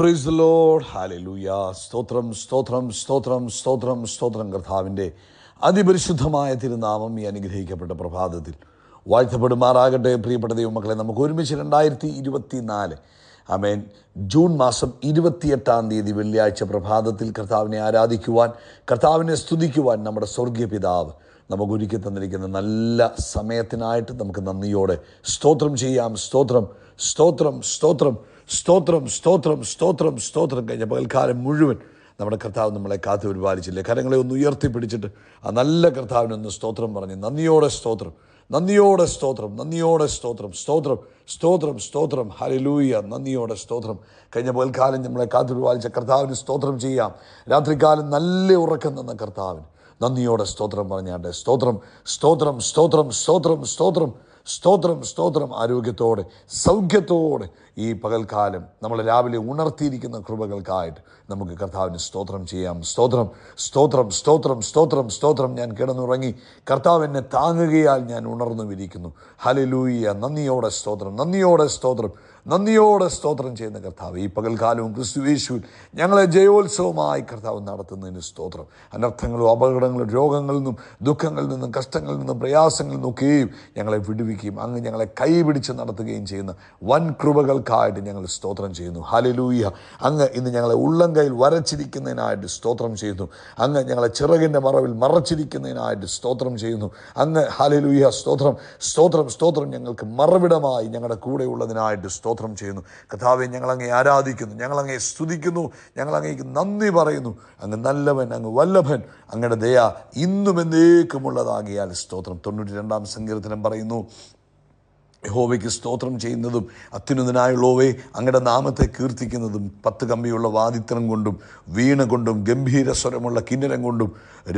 Praise the Lord. Hallelujah. സ്തോത്രം സ്തോത്രം സ്തോത്രം സ്തോത്രം സ്തോത്രം. കർത്താവിൻ്റെ അതിപരിശുദ്ധമായ തിരുനാമം ഈ അനുഗ്രഹിക്കപ്പെട്ട പ്രഭാതത്തിൽ വാഴ്ത്തപ്പെടുമാറാകട്ടെ. പ്രിയപ്പെട്ട ദൈവമക്കളെ, നമുക്ക് ഒരുമിച്ച് 2024 ആമേൻ ജൂൺ മാസം 28 വെള്ളിയാഴ്ച പ്രഭാതത്തിൽ കർത്താവിനെ ആരാധിക്കുവാൻ, കർത്താവിനെ സ്തുതിക്കുവാൻ നമ്മുടെ സ്വർഗീയ പിതാവ് നമുക്ക് ഒരുക്കി തന്നിരിക്കുന്ന നല്ല സമയത്തിനായിട്ട് നമുക്ക് നന്ദിയോടെ സ്തോത്രം ചെയ്യാം. സ്തോത്രം സ്തോത്രം സ്തോത്രം സ്തോത്രം സ്തോത്രം സ്തോത്രം സ്തോത്രം. കഴിഞ്ഞ പകൽക്കാലം മുഴുവൻ നമ്മുടെ കർത്താവ് നമ്മളെ കാത്തു പരിപാലിച്ചില്ലേ? കരങ്ങളെ ഒന്ന് ഉയർത്തിപ്പിടിച്ചിട്ട് ആ നല്ല കർത്താവിനൊന്ന് സ്തോത്രം പറഞ്ഞ് നന്ദിയോടെ സ്തോത്രം, നന്ദിയോടെ സ്തോത്രം, നന്ദിയോടെ സ്തോത്രം, സ്തോത്രം സ്തോത്രം സ്തോത്രം. ഹല്ലേലൂയ. നന്ദിയോടെ സ്തോത്രം. കഴിഞ്ഞ പകൽക്കാലം നമ്മളെ കാത്തു പരിപാലിച്ച കർത്താവിന് സ്തോത്രം ചെയ്യാം. രാത്രികാലം നല്ല ഉറക്കം തന്ന കർത്താവിന് നന്ദിയോടെ സ്തോത്രം പറഞ്ഞാട്ടെ. സ്തോത്രം സ്തോത്രം സ്തോത്രം സ്തോത്രം സ്തോത്രം സ്തോത്രം സ്തോത്രം. ആരോഗ്യത്തോടെ സൗഖ്യത്തോടെ ഈ പകൽക്കാലം നമ്മൾ രാവിലെ ഉണർത്തിയിരിക്കുന്ന കൃപകൾക്കായിട്ട് നമുക്ക് കർത്താവിന് സ്തോത്രം ചെയ്യാം. സ്തോത്രം സ്തോത്രം സ്തോത്രം സ്തോത്രം സ്തോത്രം. ഞാൻ കിടന്നുറങ്ങി, കർത്താവ് എന്നെ താങ്ങുകയാൽ ഞാൻ ഉണർന്നുമിരിക്കുന്നു. ഹല്ലേലൂയ. നന്ദിയോടെ സ്തോത്രം, നന്ദിയോടെ സ്തോത്രം, നന്ദിയോടെ സ്തോത്രം ചെയ്യുന്ന കർത്താവ് ഈ പകൽക്കാലവും ക്രിസ്തുയേശുവിൽ ഞങ്ങളെ ജയോത്സവമായി കർത്താവ് നടത്തുന്നതിന് സ്തോത്രം. അനർത്ഥങ്ങളും അപകടങ്ങളും രോഗങ്ങളിൽ നിന്നും ദുഃഖങ്ങളിൽ നിന്നും കഷ്ടങ്ങളിൽ നിന്നും പ്രയാസങ്ങളിൽ നിന്നൊക്കെയും ഞങ്ങളെ വിടുവിക്കുകയും അങ്ങ് ഞങ്ങളെ കൈപിടിച്ച് നടത്തുകയും ചെയ്യുന്ന വൻ കൃപകൾക്കായിട്ട് ഞങ്ങൾ സ്തോത്രം ചെയ്യുന്നു. ഹല്ലേലൂയ. അങ്ങ് ഇന്ന് ഞങ്ങളെ ഉള്ളംകൈയിൽ വരച്ചിരിക്കുന്നതിനായിട്ട് സ്തോത്രം ചെയ്യുന്നു. അങ്ങ് ഞങ്ങളെ ചിറകിൻ്റെ മറവിൽ മറച്ചിരിക്കുന്നതിനായിട്ട് സ്തോത്രം ചെയ്യുന്നു. അങ്ങ് ഹല്ലേലൂയ. സ്തോത്രം സ്തോത്രം സ്തോത്രം. ഞങ്ങൾക്ക് മറവിടമായി ഞങ്ങളുടെ കൂടെ ഉള്ളതിനായിട്ട് സ്തോത്രം ചെയ്യുന്നു. കർത്താവേ, ഞങ്ങളങ്ങേ ആരാധിക്കുന്നു, ഞങ്ങളങ്ങേ സ്തുതിക്കുന്നു, ഞങ്ങളങ്ങേക്ക് നന്ദി പറയുന്നു. അങ്ങ് നല്ലവൻ, അങ്ങ് വല്ലഭൻ, അങ്ങയുടെ ദയ ഇന്നും എന്നേക്കുമുള്ളതാകിയാൽ സ്തോത്രം. 92 സങ്കീർത്തനം പറയുന്നു, യഹോവയ്ക്ക് സ്തോത്രം ചെയ്യുന്നതും അത്യുന്നതനായുള്ളവേ അങ്ങയുടെ നാമത്തെ കീർത്തിക്കുന്നതും 10 കമ്പിയുള്ള വാദിത്രം കൊണ്ടും വീണ കൊണ്ടും ഗംഭീര സ്വരമുള്ള കിന്നരം കൊണ്ടും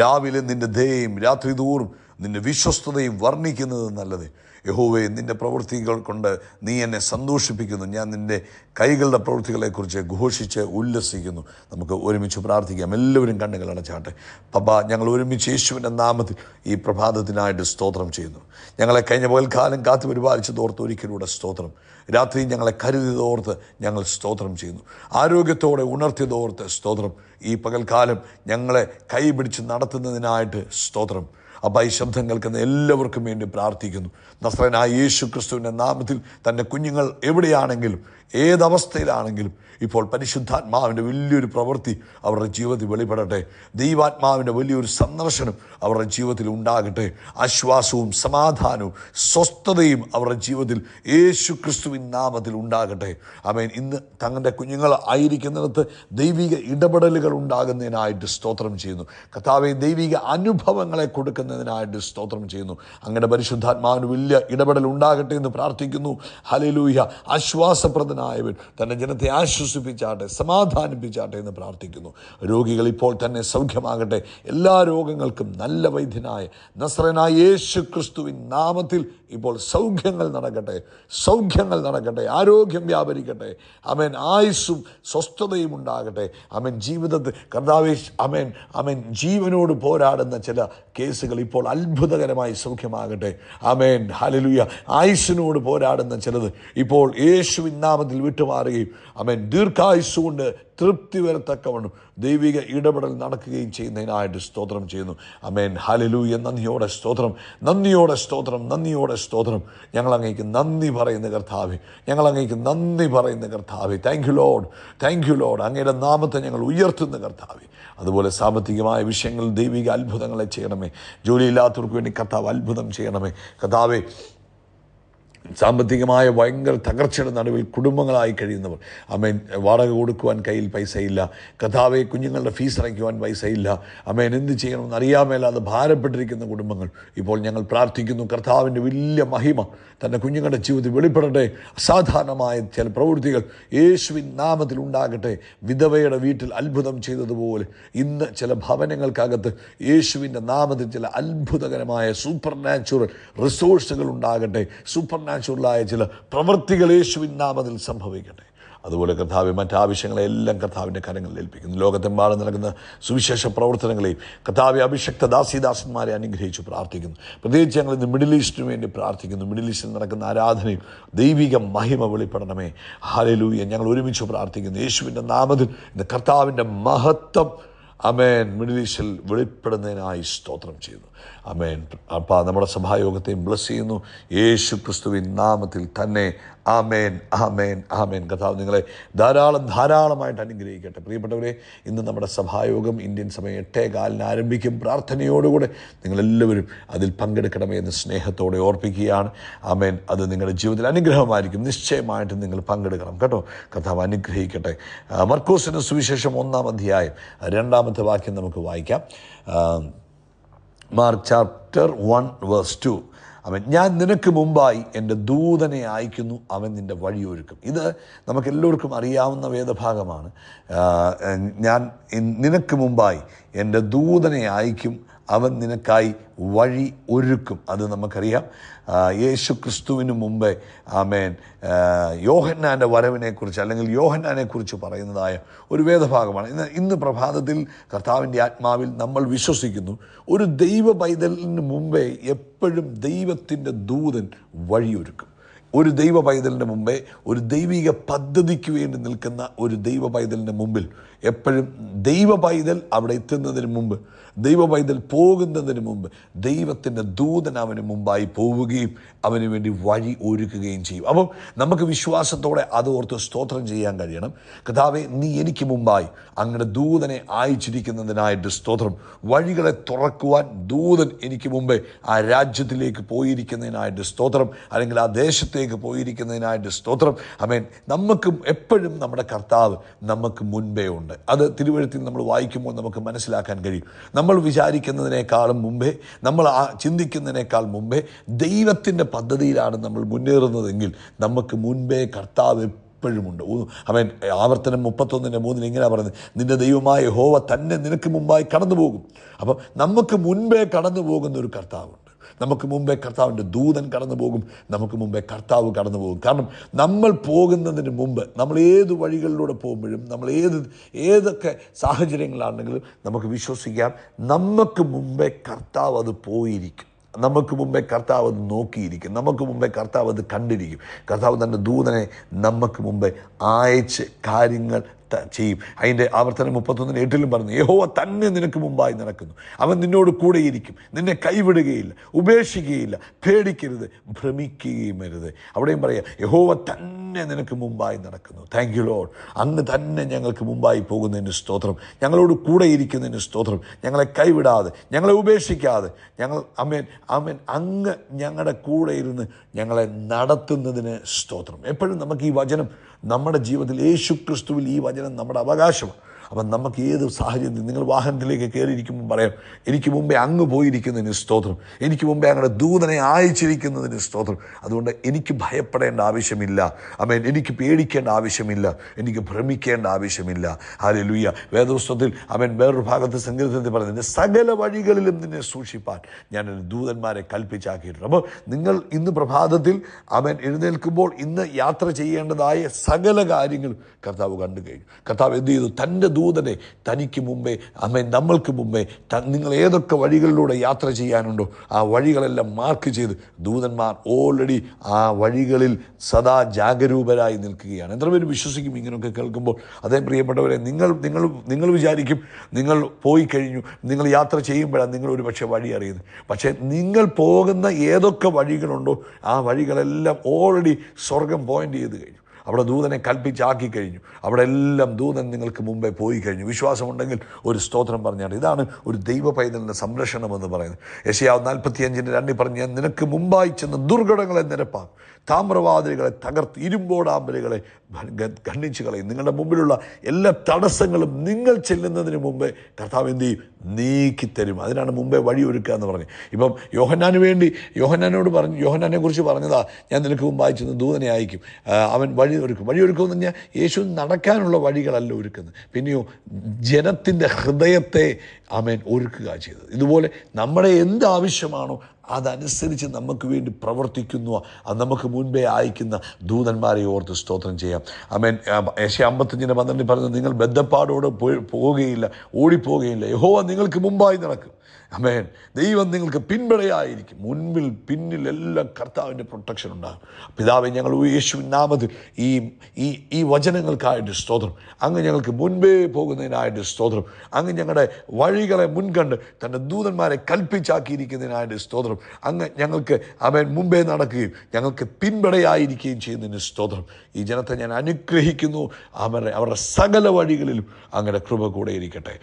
രാവിലെ നിന്റെ ദയയും രാത്രി തോറും നിന്റെ വിശ്വസ്തതയും വർണ്ണിക്കുന്നത് നല്ലത്. യഹോവേ, നിൻ്റെ പ്രവൃത്തികൾ കൊണ്ട് നീ എന്നെ സന്തോഷിപ്പിക്കുന്നു. ഞാൻ നിൻ്റെ കൈകളുടെ പ്രവൃത്തികളെക്കുറിച്ച് ഘോഷിച്ച് ഉല്ലസിക്കുന്നു. നമുക്ക് ഒരുമിച്ച് പ്രാർത്ഥിക്കാം. എല്ലാവരും കണ്ണുകൾ അടച്ചാട്ടെ. പപ്പ, ഞങ്ങൾ ഒരുമിച്ച് യേശുവിൻ്റെ നാമത്തിൽ ഈ പ്രഭാതത്തിനായിട്ട് സ്തോത്രം ചെയ്യുന്നു. ഞങ്ങളെ കഴിഞ്ഞ പകൽക്കാലം കാത്തു പരിപാലിച്ചതോർത്ത് ഒരിക്കലൂടെ സ്തോത്രം. രാത്രി ഞങ്ങളെ കരുതിയതോർത്ത് ഞങ്ങൾ സ്തോത്രം ചെയ്യുന്നു. ആരോഗ്യത്തോടെ ഉണർത്തിയതോർത്ത് സ്തോത്രം. ഈ പകൽക്കാലം ഞങ്ങളെ കൈപിടിച്ച് നടത്തുന്നതിനായിട്ട് സ്തോത്രം. അപ്പം ഈ ശബ്ദം കേൾക്കുന്ന എല്ലാവർക്കും വേണ്ടി പ്രാർത്ഥിക്കുന്നു. നസ്രയനായ യേശു ക്രിസ്തുവിൻ്റെ നാമത്തിൽ തൻ്റെ കുഞ്ഞുങ്ങൾ എവിടെയാണെങ്കിലും ഏതവസ്ഥയിലാണെങ്കിലും ഇപ്പോൾ പരിശുദ്ധാത്മാവിൻ്റെ വലിയൊരു പ്രവൃത്തി അവരുടെ ജീവിതത്തിൽ വെളിപ്പെടട്ടെ. ദൈവാത്മാവിൻ്റെ വലിയൊരു സന്ദർശനം അവരുടെ ജീവിതത്തിൽ ഉണ്ടാകട്ടെ. ആശ്വാസവും സമാധാനവും സ്വസ്ഥതയും അവരുടെ ജീവിതത്തിൽ യേശു ക്രിസ്തുവിൻ നാമത്തിൽ ഉണ്ടാകട്ടെ. ആമേൻ. ഇന്ന് തങ്ങളുടെ കുഞ്ഞുങ്ങൾ ആയിരിക്കുന്നിടത്ത് ദൈവിക ഇടപെടലുകൾ ഉണ്ടാകുന്നതിനായിട്ട് സ്തോത്രം ചെയ്യുന്നു. കർത്താവേ, ദൈവിക അനുഭവങ്ങളെ കൊടുക്കുന്നതിനായിട്ട് സ്തോത്രം ചെയ്യുന്നു. അങ്ങയുടെ പരിശുദ്ധാത്മാവിന് വലിയ ഇടപെടൽ ഉണ്ടാകട്ടെ എന്ന് പ്രാർത്ഥിക്കുന്നു. ഹല്ലേലൂയ. ആശ്വാസപ്രദനായവൻ തൻ്റെ ജനത്തെ ആശ്വസിപ്പിച്ചാട്ടെ, സമാധാനിപ്പിച്ചാട്ടെ എന്ന് പ്രാർത്ഥിക്കുന്നു. രോഗികൾ ഇപ്പോൾ തന്നെ സൗഖ്യമാകട്ടെ. എല്ലാ രോഗങ്ങൾക്കും നല്ല വൈദ്യനായ നസ്രയനായ യേശു ക്രിസ്തുവിൻ നാമത്തിൽ ഇപ്പോൾ സൗഖ്യങ്ങൾ നടക്കട്ടെ, സൗഖ്യങ്ങൾ നടക്കട്ടെ, ആരോഗ്യം വ്യാപരിക്കട്ടെ. അമേൻ. ആയുസ്സും സ്വസ്ഥതയും ഉണ്ടാകട്ടെ. അമേൻ. ജീവിതത്തിൽ കർത്താവേ, അമേൻ അമേൻ ജീവനോട് പോരാടുന്ന ചില കേസുകൾ ഇപ്പോൾ അത്ഭുതകരമായി സൗഖ്യമാകട്ടെ. അമേൻ. ഹല്ലേലൂയ. ആയുസ്സിനോട് പോരാടുന്ന ചിലത് ഇപ്പോൾ യേശുവിൻ നാമത്തിൽ വിട്ടുമാറുകയും അമേൻ ദീർഘായുസ്സുകൊണ്ട് തൃപ്തി വരത്തക്കവണ്ണം ദൈവിക ഇടപെടൽ നടക്കുകയും ചെയ്യുന്നതിനായിട്ട് സ്തോത്രം ചെയ്യുന്നു. അമേൻ. ഹല്ലേലൂയ. നന്ദിയോടെ സ്തോത്രം, നന്ദിയോടെ സ്തോത്രം, നന്ദിയോടെ സ്തോത്രം. ഞങ്ങളങ്ങേക്ക് നന്ദി പറയുന്ന കർത്താവേ, ഞങ്ങളങ്ങേക്ക് നന്ദി പറയുന്ന കർത്താവേ. Thank you Lord, thank you Lord. അങ്ങയുടെ നാമത്തെ ഞങ്ങൾ ഉയർത്തുന്ന കർത്താവേ. അതുപോലെ സാമ്പത്തികമായ വിഷയങ്ങളിൽ ദൈവിക അത്ഭുതങ്ങളെ ചെയ്യണമേ. ജോലിയില്ലാത്തവർക്ക് വേണ്ടി കർത്താവ് അത്ഭുതം ചെയ്യണമേ. കർത്താവേ, സാമ്പത്തികമായ ഭയങ്കര തകർച്ചയുടെ നടുവിൽ കുടുംബങ്ങളായി കഴിയുന്നവർ, അമേൻ, വാടക കൊടുക്കുവാൻ കയ്യിൽ പൈസയില്ല. കർത്താവെ, കുഞ്ഞുങ്ങളുടെ ഫീസ് അടയ്ക്കുവാൻ പൈസയില്ല. അമേൻ, എന്ത് ചെയ്യണമെന്ന് അറിയാമേലാതെ ഭാരപ്പെട്ടിരിക്കുന്ന കുടുംബങ്ങൾ ഇപ്പോൾ ഞങ്ങൾ പ്രാർത്ഥിക്കുന്നു. കർത്താവിൻ്റെ വലിയ മഹിമ തൻ്റെ കുഞ്ഞുങ്ങളുടെ ജീവിതത്തിൽ വെളിപ്പെടട്ടെ. അസാധാരണമായ ചില പ്രവൃത്തികൾ യേശുവിൻ നാമത്തിൽ ഉണ്ടാകട്ടെ. വിധവയുടെ വീട്ടിൽ അത്ഭുതം ചെയ്തതുപോലെ ഇന്ന് ചില ഭവനങ്ങൾക്കകത്ത് യേശുവിൻ്റെ നാമത്തിൽ ചില അത്ഭുതകരമായ സൂപ്പർ നാച്ചുറൽ റിസോഴ്സുകൾ ഉണ്ടാകട്ടെ. സൂപ്പർ നാച്ചുറലായ ചില പ്രവൃത്തികൾ യേശുവിൻ നാമത്തിൽ സംഭവിക്കട്ടെ. അതുപോലെ കർത്താവ് മറ്റാവശ്യങ്ങളെല്ലാം കർത്താവിൻ്റെ കരങ്ങളിൽ ഏൽപ്പിക്കുന്നു. ലോകത്തെമ്പാടും നടക്കുന്ന സുവിശേഷ പ്രവർത്തനങ്ങളെയും കർത്താവ് അഭിഷക്ത ദാസീദാസന്മാരെ അനുഗ്രഹിച്ച് പ്രാർത്ഥിക്കുന്നു. പ്രത്യേകിച്ച് ഞങ്ങൾ ഇന്ന് മിഡിൽ ഈസ്റ്റിന് വേണ്ടി പ്രാർത്ഥിക്കുന്നു. മിഡിൽ ഈസ്റ്റിൽ നടക്കുന്ന ആരാധനയും ദൈവിക മഹിമ വെളിപ്പെടണമേ. ഹല്ലേലൂയ. ഞങ്ങൾ ഒരുമിച്ച് പ്രാർത്ഥിക്കുന്നു യേശുവിൻ്റെ നാമത്തിൽ. ഇന്ന് കർത്താവിൻ്റെ മഹത്വം അമേൻ മിഡിൽ ഈസ്റ്റിൽ വെളിപ്പെടുന്നതിനായി സ്തോത്രം ചെയ്യുന്നു. അമേൻ. അപ്പോൾ നമ്മുടെ സഭായോഗത്തെയും ബ്ലസ് ചെയ്യുന്നു യേശു ക്രിസ്തുവിൻ നാമത്തിൽ തന്നെ. ആമേൻ, ആമേൻ, ആമേൻ. കർത്താവ് നിങ്ങളെ ധാരാളമായിട്ട് അനുഗ്രഹിക്കട്ടെ. പ്രിയപ്പെട്ടവരെ, ഇന്ന് നമ്മുടെ സഭായോഗം ഇന്ത്യൻ സമയം 8:15 ആരംഭിക്കും. പ്രാർത്ഥനയോടുകൂടെ നിങ്ങളെല്ലാവരും അതിൽ പങ്കെടുക്കണമേ എന്ന് സ്നേഹത്തോടെ ഓർപ്പിക്കുകയാണ്. ആമേൻ. അത് നിങ്ങളുടെ ജീവിതത്തിൽ അനുഗ്രഹമായിരിക്കും. നിശ്ചയമായിട്ടും നിങ്ങൾ പങ്കെടുക്കണം കേട്ടോ. കർത്താവ് അനുഗ്രഹിക്കട്ടെ. മർക്കോസിന്റെ സുവിശേഷം 1-ാം അധ്യായം 2-ാമത്തെ വാക്യം നമുക്ക് വായിക്കാം. Mark chapter 1:2. അവൻ ഞാൻ നിനക്ക് മുമ്പായി എൻ്റെ ദൂതനെ അയക്കുന്നു, അവൻ നിൻ്റെ വഴിയൊരുക്കും. ഇത് നമുക്കെല്ലാവർക്കും അറിയാവുന്ന വേദഭാഗമാണ്. ഞാൻ നിനക്ക് മുമ്പായി എൻ്റെ ദൂതനെ അയക്കും, അവൻ നിനക്കായി വഴി ഒരുക്കും. അത് നമുക്കറിയാം. യേശു ക്രിസ്തുവിന് മുമ്പേ ആമേൻ യോഹന്നാൻ്റെ വരവിനെക്കുറിച്ച് അല്ലെങ്കിൽ യോഹന്നാനെക്കുറിച്ച് പറയുന്നതായ ഒരു വേദഭാഗമാണ്. ഇന്ന് പ്രഭാതത്തിൽ കർത്താവിൻ്റെ ആത്മാവിൽ നമ്മൾ വിശ്വസിക്കുന്നു, ഒരു ദൈവ പൈതലിന് മുമ്പേ എപ്പോഴും ദൈവത്തിൻ്റെ ദൂതൻ വഴിയൊരുക്കും. ഒരു ദൈവ പൈതലിൻ്റെ മുമ്പേ, ഒരു ദൈവിക പദ്ധതിക്ക് വേണ്ടി നിൽക്കുന്ന ഒരു ദൈവ പൈതലിൻ്റെ മുമ്പിൽ എപ്പോഴും ദൈവ പൈതൽ അവിടെ എത്തുന്നതിന് മുമ്പ്, ദൈവ പൈതൽ പോകുന്നതിന് മുമ്പ് ദൈവത്തിൻ്റെ ദൂതൻ അവന് മുമ്പായി പോവുകയും അവന് വേണ്ടി വഴി ഒരുക്കുകയും ചെയ്യും. അപ്പം നമുക്ക് വിശ്വാസത്തോടെ അത് ഓർത്ത് സ്തോത്രം ചെയ്യാൻ കഴിയണം. കർത്താവേ, നീ എനിക്ക് മുമ്പായി അങ്ങയുടെ ദൂതനെ അയച്ചിരിക്കുന്നതിനായിട്ട് സ്തോത്രം. വഴികളെ തുറക്കുവാൻ ദൂതൻ എനിക്ക് മുമ്പേ ആ രാജ്യത്തിലേക്ക് പോയിരിക്കുന്നതിനായിട്ട് സ്തോത്രം, അല്ലെങ്കിൽ ആ ദേശത്തേക്ക് പോയിരിക്കുന്നതിനായിട്ട് സ്തോത്രം. ആമേൻ. നമുക്കും എപ്പോഴും നമ്മുടെ കർത്താവ് നമുക്ക് മുൻപേ ഉണ്ട്. അത് തിരുവെഴുത്തിൽ നമ്മൾ വായിക്കുമ്പോൾ നമുക്ക് മനസ്സിലാക്കാൻ കഴിയും. നമ്മൾ വിചാരിക്കുന്നതിനേക്കാളും മുമ്പേ, നമ്മൾ ചിന്തിക്കുന്നതിനേക്കാൾ മുമ്പേ ദൈവത്തിൻ്റെ പദ്ധതിയിലാണ് നമ്മൾ മുന്നേറുന്നതെങ്കിൽ നമുക്ക് മുൻപേ കർത്താവ് എപ്പോഴുമുണ്ട്. അവൻ ആവർത്തനം 31:3 ഇങ്ങനെ പറയുന്നത്, നിന്റെ ദൈവമായ യഹോവ തന്നെ നിനക്ക് മുമ്പായി കടന്നു പോകും. അപ്പം നമുക്ക് മുൻപേ കടന്നു പോകുന്ന ഒരു കർത്താവുണ്ട്. നമുക്ക് മുമ്പേ കർത്താവിൻ്റെ ദൂതൻ കടന്നു പോകും, നമുക്ക് മുമ്പേ കർത്താവ് കടന്നു പോകും. കാരണം നമ്മൾ പോകുന്നതിന് മുമ്പ്, നമ്മൾ ഏത് വഴികളിലൂടെ പോകുമ്പോഴും, നമ്മൾ ഏതൊക്കെ സാഹചര്യങ്ങളാണെങ്കിലും നമുക്ക് വിശ്വസിക്കാം, നമുക്ക് മുമ്പേ കർത്താവ് അത് പോയിരിക്കും. നമുക്ക് മുമ്പേ കർത്താവ് അത് നോക്കിയിരിക്കും. നമുക്ക് മുമ്പേ കർത്താവ് അത് കണ്ടിരിക്കും. കർത്താവ് തൻ്റെ ദൂതനെ നമുക്ക് മുമ്പേ അയച്ച് കാര്യങ്ങൾ ചെയ്യും. അതിൻ്റെ ആവർത്തനം 31:8 പറഞ്ഞു, യഹോവ തന്നെ നിനക്ക് മുമ്പായി നടക്കുന്നു, അവൻ നിന്നോട് കൂടെയിരിക്കും, നിന്നെ കൈവിടുകയില്ല, ഉപേക്ഷിക്കുകയില്ല, പേടിക്കരുത്, ഭ്രമിക്കുകയും അരുത്. അവിടെയും പറയാം, യഹോവ തന്നെ നിനക്ക് മുമ്പായി നടക്കുന്നു. Thank you Lord. അങ്ങ് തന്നെ ഞങ്ങൾക്ക് മുമ്പായി പോകുന്നതിന് സ്തോത്രം, ഞങ്ങളോട് കൂടെ ഇരിക്കുന്നതിന് സ്തോത്രം, ഞങ്ങളെ കൈവിടാതെ, ഞങ്ങളെ ഉപേക്ഷിക്കാതെ, ഞങ്ങൾ ആമേൻ ആമേൻ അങ്ങ് ഞങ്ങളുടെ കൂടെ ഇരുന്ന് ഞങ്ങളെ നടത്തുന്നതിന് സ്തോത്രം. എപ്പോഴും നമുക്ക് ഈ വചനം നമ്മുടെ ജീവിതത്തിൽ, യേശു ക്രിസ്തുവിൽ ഈ വചനം നമ്മുടെ അവകാശമാണ്. അപ്പം നമുക്ക് ഏത് സാഹചര്യത്തിൽ, നിങ്ങൾ വാഹനത്തിലേക്ക് കയറിയിരിക്കുമ്പോൾ പറയാം, എനിക്ക് മുമ്പേ അങ്ങ് പോയിരിക്കുന്നതിന് സ്തോത്രം, എനിക്ക് മുമ്പേ അങ്ങയുടെ ദൂതനെ അയച്ചിരിക്കുന്നതിന് സ്തോത്രം. അതുകൊണ്ട് എനിക്ക് ഭയപ്പെടേണ്ട ആവശ്യമില്ല. ആമേൻ. എനിക്ക് പേടിക്കേണ്ട ആവശ്യമില്ല, എനിക്ക് ഭ്രമിക്കേണ്ട ആവശ്യമില്ല. ഹല്ലേലൂയ. വേദപുസ്തകത്തിൽ ആമേൻ വേറൊരു ഭാഗത്ത് സങ്കീർത്തനത്തിൽ പറയുന്നത്, സകല വഴികളിലും നിന്നെ സൂക്ഷിപ്പാൻ ഞാൻ എൻ്റെ ദൂതന്മാരെ കൽപ്പിച്ചാക്കിയിട്ടുണ്ട്. അപ്പോൾ നിങ്ങൾ ഇന്ന് പ്രഭാതത്തിൽ ആമേൻ എഴുന്നേൽക്കുമ്പോൾ ഇന്ന് യാത്ര ചെയ്യേണ്ടതായ സകല കാര്യങ്ങളും കർത്താവ് കണ്ടു കഴിഞ്ഞു. കർത്താവ് എന്ത് ചെയ്തു? തൻ്റെ ദൂതനെ തനിക്ക് മുമ്പേ, ആമേൻ നമ്മൾക്ക് മുമ്പേ, നിങ്ങൾ ഏതൊക്കെ വഴികളിലൂടെ യാത്ര ചെയ്യാനുണ്ടോ ആ വഴികളെല്ലാം മാർക്ക് ചെയ്ത് ദൂതന്മാർ ഓൾറെഡി ആ വഴികളിൽ സദാ ജാഗരൂകരായി നിൽക്കുകയാണ്. എത്ര പേര് വിശ്വസിക്കും ഇങ്ങനെയൊക്കെ കേൾക്കുമ്പോൾ? അതേ പ്രിയപ്പെട്ടവരെ, നിങ്ങൾ വിചാരിക്കും നിങ്ങൾ പോയി കഴിഞ്ഞു, നിങ്ങൾ യാത്ര ചെയ്യുമ്പോഴാണ് നിങ്ങൾ ഒരു പക്ഷേ വഴി അറിയുന്നത്. പക്ഷേ നിങ്ങൾ പോകുന്ന ഏതൊക്കെ വഴികളുണ്ടോ ആ വഴികളെല്ലാം ഓൾറെഡി സ്വർഗം പോയിന്റ് ചെയ്ത് കഴിഞ്ഞു. അവിടെ ദൂതനെ കൽപ്പിച്ചാക്കി കഴിഞ്ഞു. അവിടെ എല്ലാം ദൂതൻ നിങ്ങൾക്ക് മുമ്പേ പോയി കഴിഞ്ഞു. വിശ്വാസമുണ്ടെങ്കിൽ ഒരു സ്തോത്രം പറഞ്ഞാണ്. ഇതാണ് ഒരു ദൈവ പൈതലിൻ്റെ സംരക്ഷണം എന്ന് പറയുന്നത്. യെശയ്യാവ് 45:2 പറഞ്ഞ്, ഞാൻ നിനക്ക് മുമ്പായി ചെന്ന് ദുർഘടങ്ങളെ നിരപ്പാക്കും, താമ്രവാതിലുകളെ തകർത്ത് ഇരുമ്പോടാമ്പലുകളെ ഖണ്ഡിച്ചു കളയും. നിങ്ങളുടെ മുമ്പിലുള്ള എല്ലാ തടസ്സങ്ങളും നിങ്ങൾ ചെല്ലുന്നതിന് മുമ്പേ കർത്താവ് എന്ത് ചെയ്യും? നീക്കിത്തരും. അതിനാണ് മുമ്പേ വഴി ഒരുക്കുക എന്ന് പറഞ്ഞത്. ഇപ്പം യോഹന്നാനോട് പറഞ്ഞു, യോഹന്നാനെ കുറിച്ച് പറഞ്ഞതാ, ഞാൻ നിനക്ക് മുമ്പായി ചെന്ന് ദൂതനെ അയക്കും, അവൻ വഴി ഒരുക്കും. വഴി ഒരുക്കുമെന്ന് പറഞ്ഞാൽ യേശു നടക്കാനുള്ള വഴികളല്ല ഒരുക്കുന്നത്, പിന്നെയോ ജനത്തിൻ്റെ ഹൃദയത്തെ ആമേൻ ഒരുക്കുക ചെയ്തത്. ഇതുപോലെ നമ്മുടെ എന്ത് ആവശ്യമാണോ അതനുസരിച്ച് നമുക്ക് വേണ്ടി പ്രവർത്തിക്കുന്നു. അത് നമുക്ക് മുൻപേ അയക്കുന്ന ദൂതന്മാരെ ഓർത്ത് സ്തോത്രം ചെയ്യാം. ആമേൻ. യെശയ്യാ 55:12 പറയുന്നത്, നിങ്ങൾ ബദ്ധപ്പാടോടെ പോവുകയില്ല, ഓടിപ്പോവുകയില്ല. യഹോവ നിങ്ങൾക്ക് മുമ്പായി നടക്കും. ആമേൻ. ദൈവം നിങ്ങൾക്ക് പിൻപടയായിരിക്കും. മുൻപിൽ പിന്നിൽ എല്ലാം കർത്താവിൻ്റെ പ്രൊട്ടക്ഷൻ ഉണ്ടാകും. പിതാവേ, ഞങ്ങൾ യേശുവിൻ നാമത്തിൽ ഈ വചനങ്ങൾക്കായിട്ട് സ്തോത്രം. അങ്ങ് ഞങ്ങൾക്ക് മുൻപേ പോകുന്നതിനായിട്ട് സ്തോത്രം. അങ്ങ് ഞങ്ങളുടെ വഴികളെ മുൻകണ്ട് തൻ്റെ ദൂതന്മാരെ കൽപ്പിച്ചാക്കിയിരിക്കുന്നതിനായിട്ട് സ്തോത്രം. അങ്ങ് ഞങ്ങൾക്ക് ആമേൻ മുമ്പേ നടക്കുകയും ഞങ്ങൾക്ക് പിൻപടയായിരിക്കുകയും ചെയ്യുന്നതിന് സ്തോത്രം. ഈ ജനത്തെ ഞാൻ അനുഗ്രഹിക്കുന്നു. അവരുടെ സകല വഴികളിലും അങ്ങയുടെ കൃപ കൂടെ ഇരിക്കട്ടെ.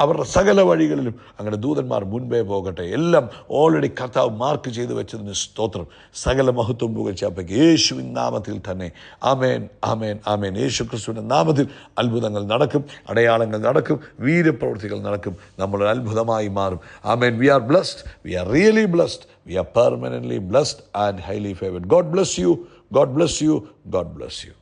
അവരുടെ സകല വഴികളിലും അങ്ങയുടെ ദൂതന്മാർ മുൻപേ പോകട്ടെ. എല്ലാം ഓൾറെഡി കർത്താവ് മാർക്ക് ചെയ്ത് വെച്ചതിന് സ്തോത്രം. സകല മഹത്വം പുകഴ്ചയ്ക്ക് യേശുവിൻ നാമത്തിൽ തന്നെ. ആമേൻ, ആമേൻ, ആമേൻ. യേശു ക്രിസ്തുവിൻ്റെ നാമത്തിൽ അത്ഭുതങ്ങൾ നടക്കും, അടയാളങ്ങൾ നടക്കും, വീര്യപ്രവൃത്തികൾ നടക്കും. നമ്മൾ അത്ഭുതമായി മാറും. Amen. We are blessed. We are really blessed. We are permanently blessed and highly favoured. God bless you. God bless you. God bless you.